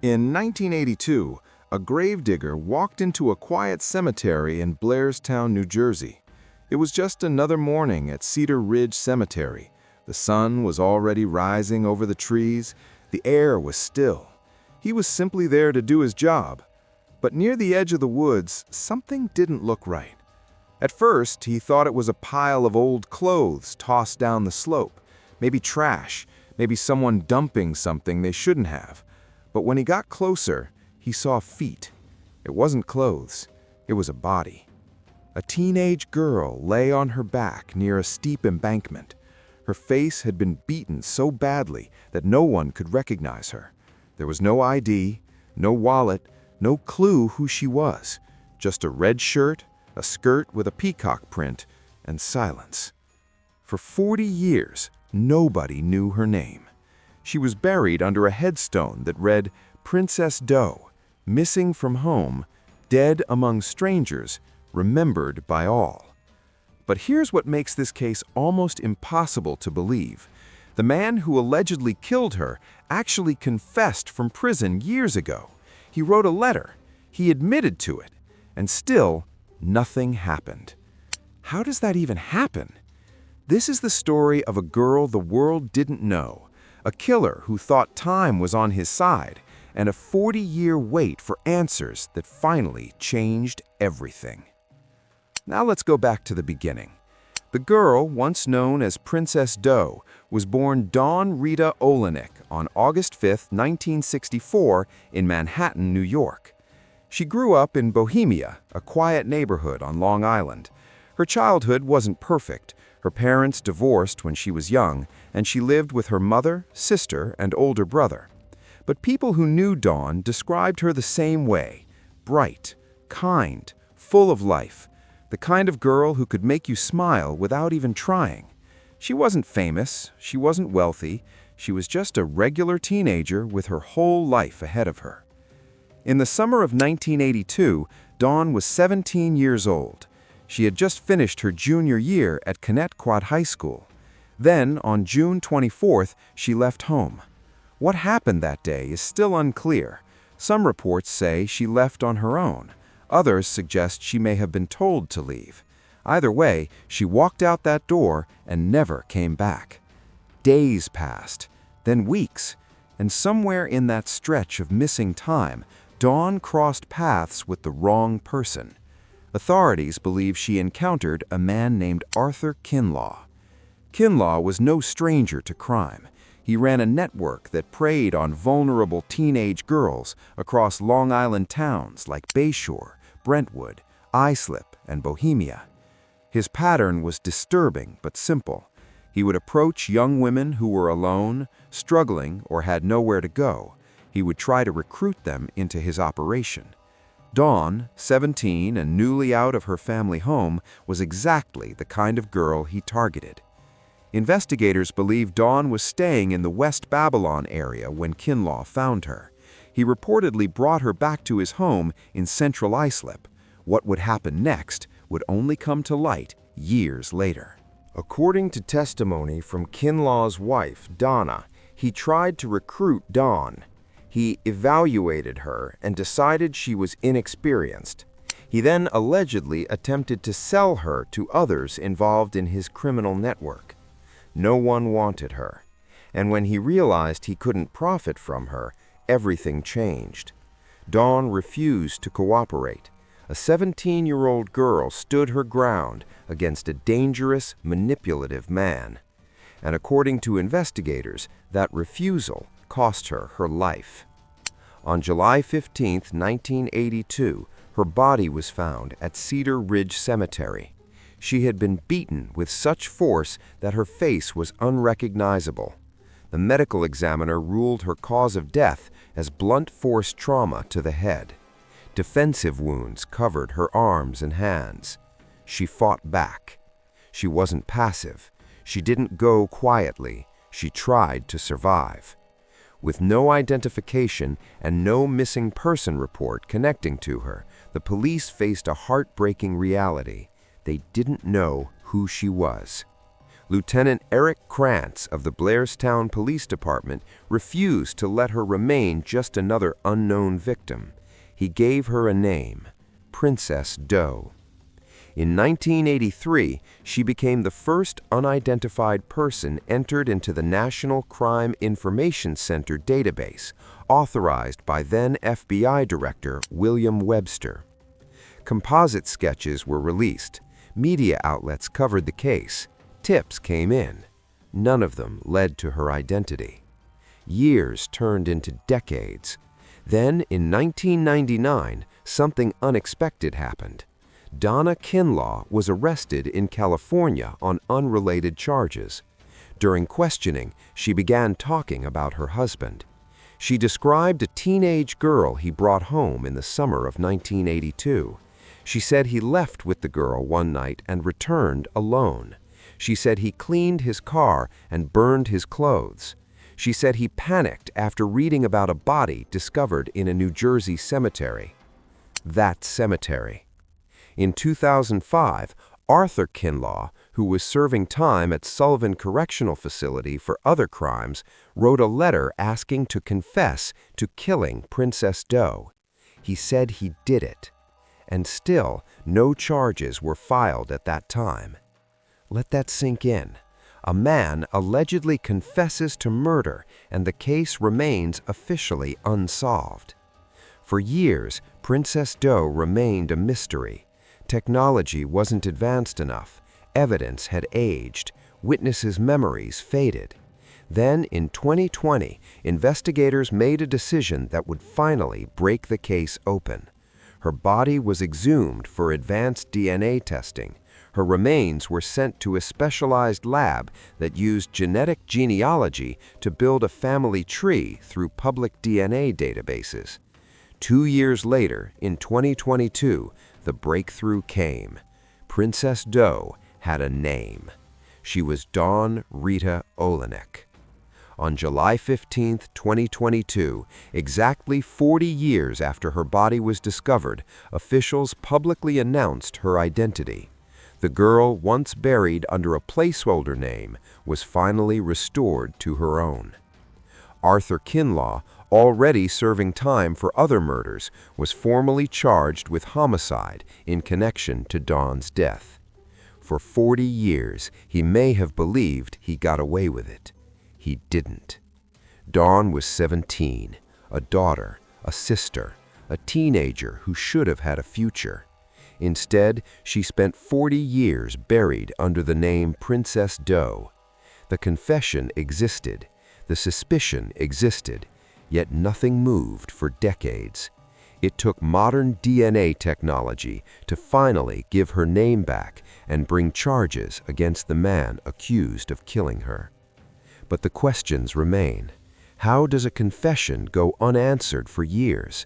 In 1982, a gravedigger walked into a quiet cemetery in Blairstown, New Jersey. It was just another morning at Cedar Ridge Cemetery. The sun was already rising over the trees. The air was still. He was simply there to do his job. But near the edge of the woods, something didn't look right. At first, he thought it was a pile of old clothes tossed down the slope. Maybe trash, maybe someone dumping something they shouldn't have. But when he got closer, he saw feet. It wasn't clothes, it was a body. A teenage girl lay on her back near a steep embankment. Her face had been beaten so badly that no one could recognize her. There was no ID, no wallet, no clue who she was. Just a red shirt, a skirt with a peacock print, and silence. For 40 years, nobody knew her name. She was buried under a headstone that read, "Princess Doe, missing from home, dead among strangers, remembered by all." But here's what makes this case almost impossible to believe. The man who allegedly killed her actually confessed from prison years ago. He wrote a letter. He admitted to it. And still, nothing happened. How does that even happen? This is the story of a girl the world didn't know, a killer who thought time was on his side, and a 40-year wait for answers that finally changed everything. Now let's go back to the beginning. The girl, once known as Princess Doe, was born Dawn Rita Olenek on August 5, 1964, in Manhattan, New York. She grew up in Bohemia, a quiet neighborhood on Long Island. Her childhood wasn't perfect. Her parents divorced when she was young, and she lived with her mother, sister, and older brother. But people who knew Dawn described her the same way: bright, kind, full of life, the kind of girl who could make you smile without even trying. She wasn't famous, she wasn't wealthy, she was just a regular teenager with her whole life ahead of her. In the summer of 1982, Dawn was 17 years old. She had just finished her junior year at Connecticut High School. Then, on June 24th, she left home. What happened that day is still unclear. Some reports say she left on her own. Others suggest she may have been told to leave. Either way, she walked out that door and never came back. Days passed, then weeks, and somewhere in that stretch of missing time, Dawn crossed paths with the wrong person. Authorities believe she encountered a man named Arthur Kinlaw. Kinlaw was no stranger to crime. He ran a network that preyed on vulnerable teenage girls across Long Island towns like Bayshore, Brentwood, Islip, and Bohemia. His pattern was disturbing but simple. He would approach young women who were alone, struggling, or had nowhere to go. He would try to recruit them into his operation. Dawn, 17 and newly out of her family home, was exactly the kind of girl he targeted. Investigators believe Dawn was staying in the West Babylon area when Kinlaw found her. He reportedly brought her back to his home in central Islip. What would happen next would only come to light years later. According to testimony from Kinlaw's wife, Donna, he tried to recruit Dawn. He evaluated her and decided she was inexperienced. He then allegedly attempted to sell her to others involved in his criminal network. No one wanted her, and when he realized he couldn't profit from her, everything changed. Dawn refused to cooperate. A 17-year-old girl stood her ground against a dangerous, manipulative man. And according to investigators, that refusal cost her her life. On July 15, 1982, her body was found at Cedar Ridge Cemetery. She had been beaten with such force that her face was unrecognizable. The medical examiner ruled her cause of death as blunt force trauma to the head. Defensive wounds covered her arms and hands. She fought back. She wasn't passive. She didn't go quietly. She tried to survive. With no identification and no missing person report connecting to her, the police faced a heartbreaking reality. They didn't know who she was. Lieutenant Eric Krantz of the Blairstown Police Department refused to let her remain just another unknown victim. He gave her a name, Princess Doe. In 1983, she became the first unidentified person entered into the National Crime Information Center database, authorized by then FBI Director William Webster. Composite sketches were released. Media outlets covered the case. Tips came in. None of them led to her identity. Years turned into decades. Then, in 1999, something unexpected happened. Donna Kinlaw was arrested in California on unrelated charges. During questioning, she began talking about her husband. She described a teenage girl he brought home in the summer of 1982. She said he left with the girl one night and returned alone. She said he cleaned his car and burned his clothes. She said he panicked after reading about a body discovered in a New Jersey cemetery. That cemetery. In 2005, Arthur Kinlaw, who was serving time at Sullivan Correctional Facility for other crimes, wrote a letter asking to confess to killing Princess Doe. He said he did it. And still, no charges were filed at that time. Let that sink in. A man allegedly confesses to murder, and the case remains officially unsolved. For years, Princess Doe remained a mystery. Technology wasn't advanced enough, evidence had aged, witnesses' memories faded. Then, in 2020, investigators made a decision that would finally break the case open. Her body was exhumed for advanced DNA testing. Her remains were sent to a specialized lab that used genetic genealogy to build a family tree through public DNA databases. 2 years later, in 2022, the breakthrough came. Princess Doe had a name. She was Dawn Rita Olenek. On July 15, 2022, exactly 40 years after her body was discovered, officials publicly announced her identity. The girl, once buried under a placeholder name, was finally restored to her own. Arthur Kinlaw, already serving time for other murders, was formally charged with homicide in connection to Dawn's death. For 40 years, he may have believed he got away with it. He didn't. Dawn was 17, a daughter, a sister, a teenager who should have had a future. Instead, she spent 40 years buried under the name Princess Doe. The confession existed. The suspicion existed. Yet nothing moved for decades. It took modern DNA technology to finally give her name back and bring charges against the man accused of killing her. But the questions remain. How does a confession go unanswered for years?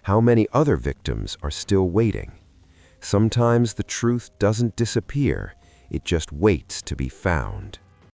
How many other victims are still waiting? Sometimes the truth doesn't disappear, it just waits to be found.